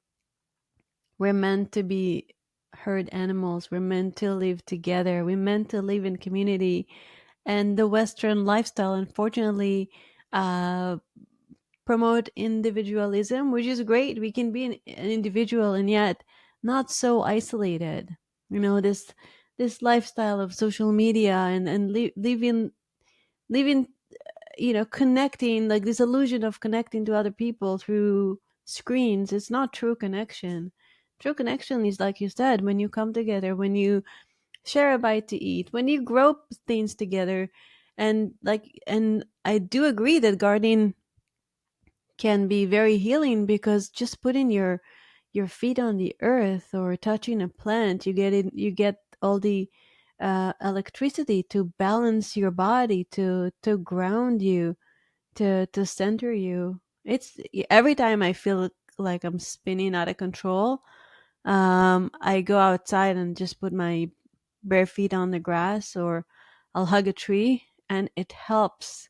we're meant to be herd animals. We're meant to live together. We're meant to live in community. And the Western lifestyle, unfortunately, uh, promote individualism, which is great. We can be an individual and yet not so isolated. You know, this lifestyle of social media and living, connecting, like this illusion of connecting to other people through screens. It's not true connection. True connection is, like you said, when you come together, when you share a bite to eat, when you grow things together. And I do agree that gardening can be very healing, because just putting your feet on the earth or touching a plant, you get all the electricity to balance your body, to ground you, to center you. It's every time I feel like I'm spinning out of control, I go outside and just put my bare feet on the grass, or I'll hug a tree, and it helps.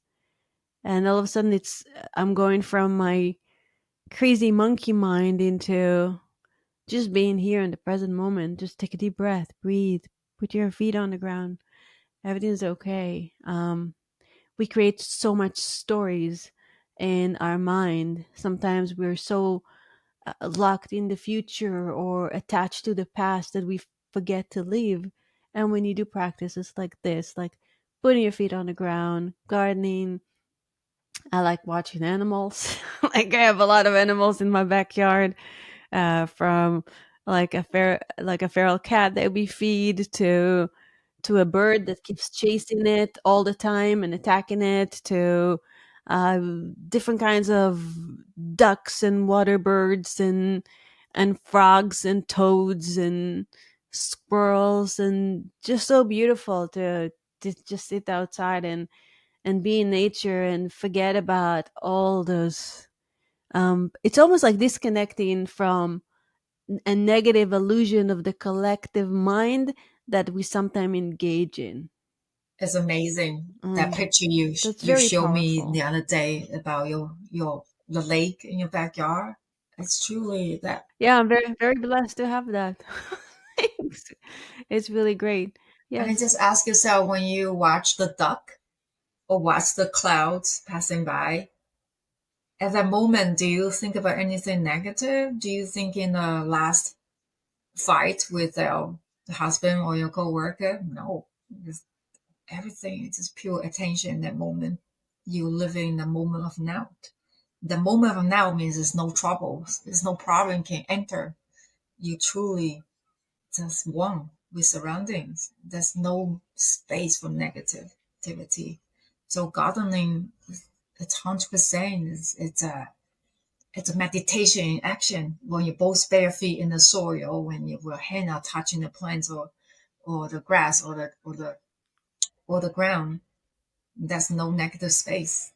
And all of a sudden, it's I'm going from my crazy monkey mind into just being here in the present moment. Just take a deep breath, breathe, put your feet on the ground. Everything's okay. We create so much stories in our mind. Sometimes we're so locked in the future or attached to the past that we forget to live. And when you do practices like this, like putting your feet on the ground, gardening, I like watching animals. Like I have a lot of animals in my backyard, from like a feral cat that we feed to a bird that keeps chasing it all the time and attacking it, to uh, different kinds of ducks and water birds and frogs and toads and squirrels, and just so beautiful to just sit outside and be in nature and forget about all those. It's almost like disconnecting from a negative illusion of the collective mind that we sometimes engage in. It's amazing that Um, picture you that's you very showed me the powerful. other day about your the lake in your backyard. It's truly that. Yeah, I'm very, very blessed to have that. Thanks. It's really great. And then Yes. just ask yourself, when you watch the duck or watch the clouds passing by, at that moment, do you think about anything negative? Do you think in the last fight with the husband or your coworker? No, because everything is just pure attention in that moment. You live in the moment of now. The moment of now means there's no troubles, there's no problem can enter. You truly just one with surroundings. There's no space for negativity. So gardening, it's 100%. It's a meditation in action when you both bare feet in the soil, when your hand are touching the plants or the grass or the ground. There's no negative space.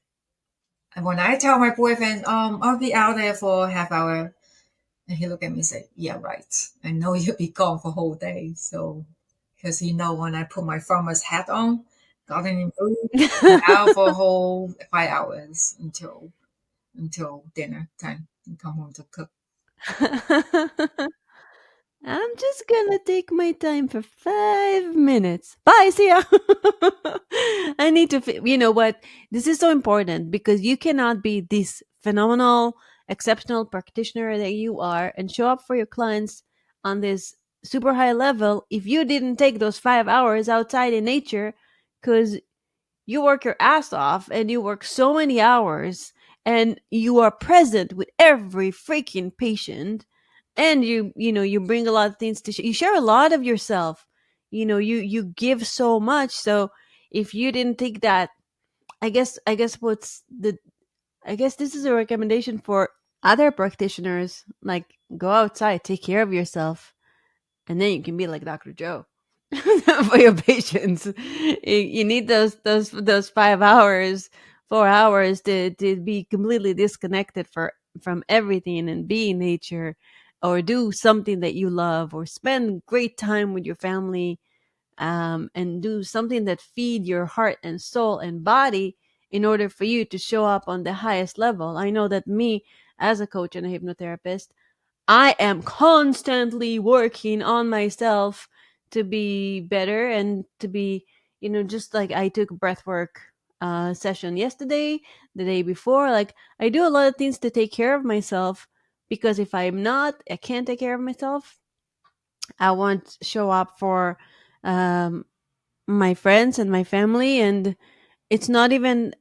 And when I tell my boyfriend, I'll be out there for a half hour, and he look at me and say, yeah, right. I know you'll be gone for a whole day. So, because he know when I put my farmer's hat on, Got any food? Now for a whole 5 hours until dinner time and come home to cook. I'm just gonna take my time for 5 minutes. Bye, see ya. I need to, you know what? This is so important because you cannot be this phenomenal, exceptional practitioner that you are and show up for your clients on this super high level if you didn't take those 5 hours outside in nature because you work your ass off and you work so many hours and you are present with every freaking patient and you bring a lot of things to you share a lot of yourself. You give so much. So if you didn't think that, I guess what's the I guess this is a recommendation for other practitioners, like, go outside, take care of yourself, and then you can be like Dr. Joe for your patients. You need those 5 hours, 4 hours to be completely disconnected from everything and be in nature, or do something that you love, or spend great time with your family, and do something that feed your heart and soul and body in order for you to show up on the highest level. I know that me, as a coach and a hypnotherapist, I am constantly working on myself to be better and to be, just like I took breathwork session yesterday, the day before. Like, I do a lot of things to take care of myself because if I can't take care of myself, I won't show up for um, my friends and my family. And it's not even,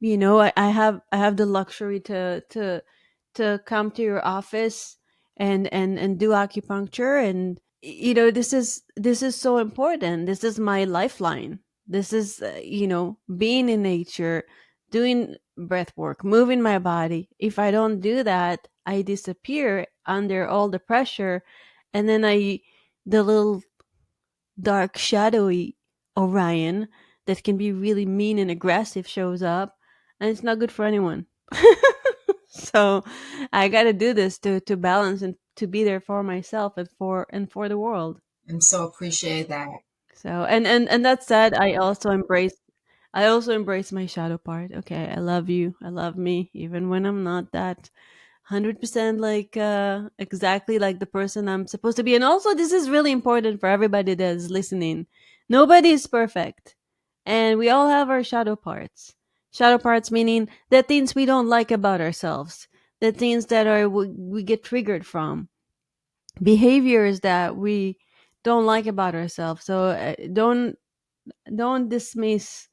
I have the luxury to come to your office and do acupuncture. This is so important. This is my lifeline. This is being in nature, doing breath work, moving my body. If I don't do that, I disappear under all the pressure, and then the little dark shadowy Orion that can be really mean and aggressive shows up, and it's not good for anyone. So I got to do this to balance and to be there for myself and for the world. And so appreciate that. So and that said, I also embrace my shadow part. Okay, I love you. I love me even when I'm not that 100% like exactly like the person I'm supposed to be. And also, this is really important for everybody that is listening. Nobody is perfect. And we all have our shadow parts. Shadow parts meaning the things we don't like about ourselves, the things that we get triggered from, behaviors that we don't like about ourselves. So don't dismiss,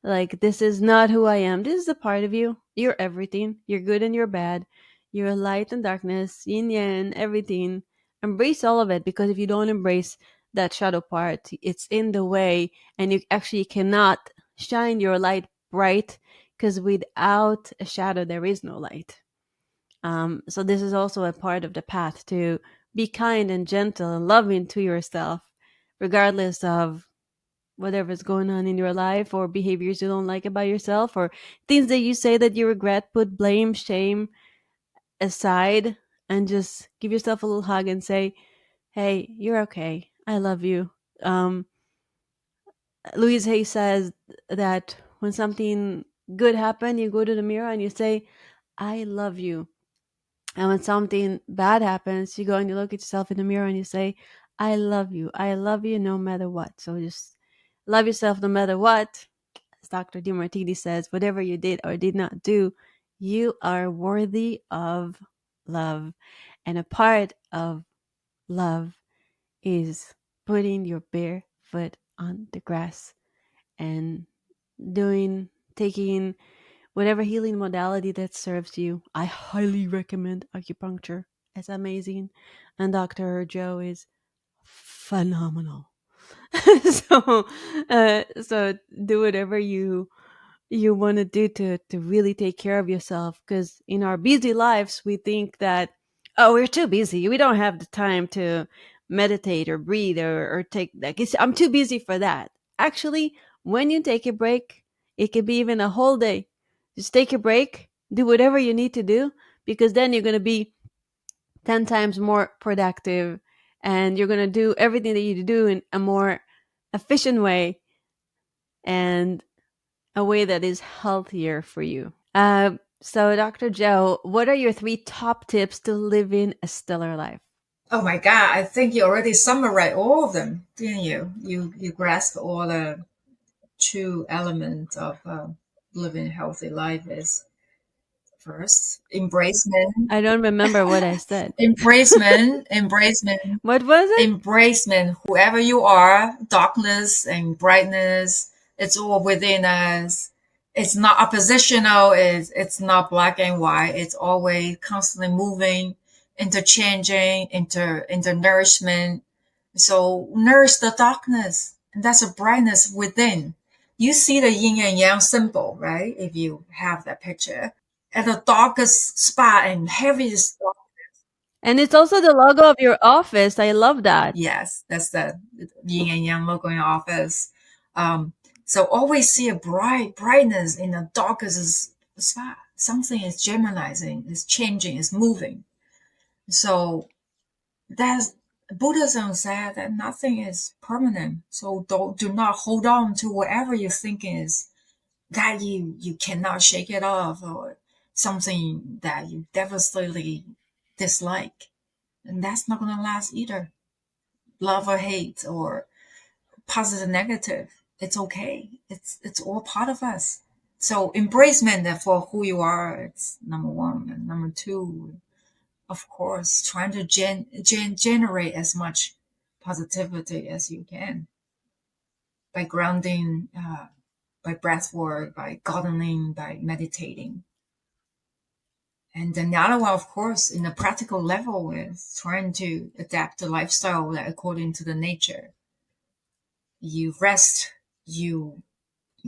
like, this is not who I am. This is a part of you. You're everything. You're good and you're bad. You're light and darkness, yin yang, everything. Embrace all of it, because if you don't embrace that shadow part, it's in the way, and you actually cannot shine your light bright, because without a shadow, there is no light. So this is also a part of the path to be kind and gentle and loving to yourself, regardless of whatever's going on in your life, or behaviors you don't like about yourself, or things that you say that you regret. Put blame, shame aside, and just give yourself a little hug and say, hey, you're okay. I love you. Um, Louise Hay says that when something good happens, you go to the mirror and you say, I love you. And when something bad happens, you go and you look at yourself in the mirror and you say, I love you. I love you no matter what. So just love yourself no matter what. As Dr. DeMartini says, whatever you did or did not do, you are worthy of love. And a part of love is putting your bare foot on the grass and taking whatever healing modality that serves you. I highly recommend acupuncture. It's amazing. And Dr. Joe is phenomenal. So do whatever you want to do to really take care of yourself, because in our busy lives we think that, oh, we're too busy, we don't have the time to meditate or breathe or take, like, I'm too busy for that. Actually, when you take a break, it could be even a whole day. Just take a break, do whatever you need to do, because then you're going to be 10 times more productive, and you're going to do everything that you do in a more efficient way, and a way that is healthier for you. So, Dr. Zhou, what are your 3 top tips to living a stellar life? Oh my God, I think you already summarized all of them, didn't you? You grasp all the true elements of living a healthy life is first, embracement, I don't remember what I said. embracement, What was it? embracement, whoever you are, darkness and brightness, it's all within us. It's not oppositional, it's not black and white, it's always constantly moving, interchanging, nourishment. So nourish the darkness, and that's a brightness within. You see the yin and yang symbol, right? If you have that picture. At the darkest spot and heaviest. And it's also the logo of your office. I love that. Yes, that's the yin and yang logo in your office. Um, so always see a brightness in the darkest spot. Something is germinizing, is changing, is moving. So that's Buddhism said that nothing is permanent. So do not hold on to whatever you think is that you cannot shake it off, or something that you devastatingly dislike. And that's not gonna last either. Love or hate or positive, negative. It's okay. It's all part of us. So embracement for who you are. It's number one, and number two, of course, trying to generate as much positivity as you can by grounding, by breath work, by gardening, by meditating. And then the other one, of course, in a practical level, is trying to adapt the lifestyle according to the nature. You rest, you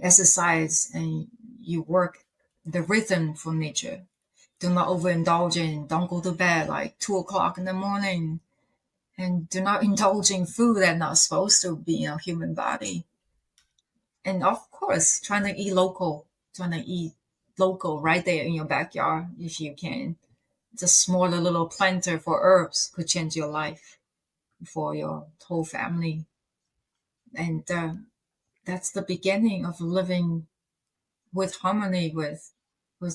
exercise, and you work the rhythm for nature. Do not overindulge in, don't go to bed like 2 o'clock in the morning, and do not indulge in food that's not supposed to be in a human body. And of course, trying to eat local right there in your backyard if you can. Just smaller little planter for herbs could change your life for your whole family. And that's the beginning of living with harmony with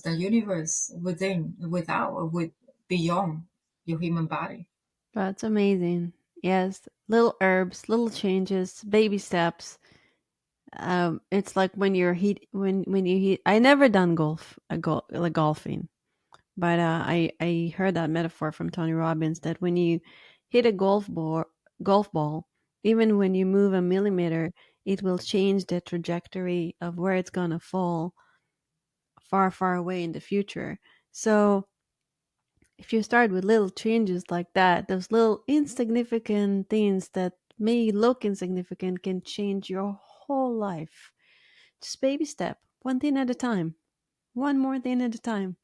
the universe, within, without, with beyond your human body. That's amazing. Yes, little herbs, little changes, baby steps. It's like when you're when you heat. I never done like golfing, but I heard that metaphor from Tony Robbins that when you hit a golf ball, even when you move a millimeter, it will change the trajectory of where it's gonna fall far, far away in the future. So if you start with little changes like that, those little insignificant things that may look insignificant can change your whole life. Just baby step, one thing at a time, one more thing at a time.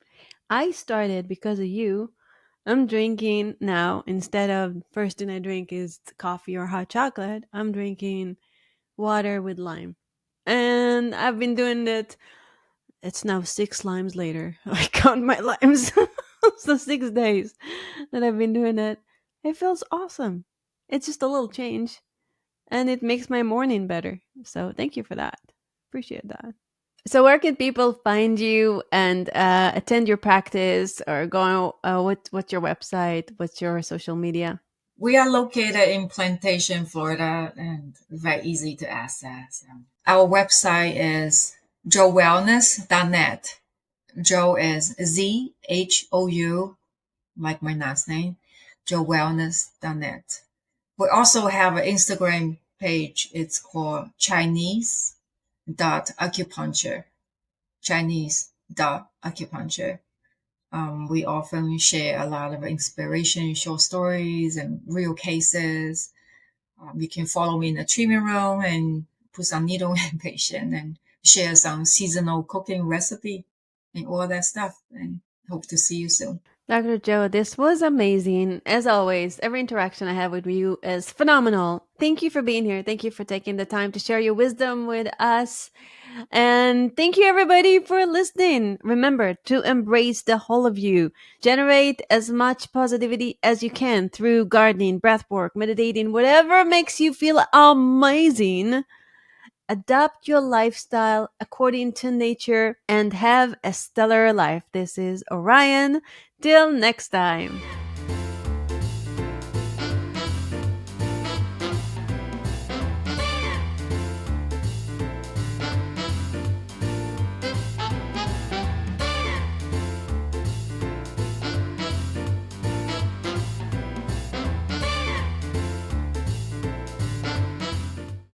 I started because of you. I'm drinking now, instead of first thing I drink is coffee or hot chocolate, I'm drinking water with lime. And I've been doing it. It's now 6 limes later. I count my limes. So 6 days that I've been doing it. It feels awesome. It's just a little change, and it makes my morning better. So thank you for that. Appreciate that. So where can people find you and attend your practice, or go? What's your website? What's your social media? We are located in Plantation, Florida, and very easy to access. Our website is JhouWellness.net. Zhou is ZHOU, like my last name, JhouWellness.net. We also have an Instagram page. It's called Chinese.acupuncture. Chinese.acupuncture. We often share a lot of inspiration, short stories, and real cases. You can follow me in the treatment room and put some needle in patient and share some seasonal cooking recipe and all that stuff. And hope to see you soon. Dr. Zhou, this was amazing. As always, every interaction I have with you is phenomenal. Thank you for being here. Thank you for taking the time to share your wisdom with us. And thank you, everybody, for listening. Remember to embrace the whole of you. Generate as much positivity as you can through gardening, breathwork, meditating, whatever makes you feel amazing. adapt your lifestyle according to nature, and have a stellar life. This is Orion. Till next time.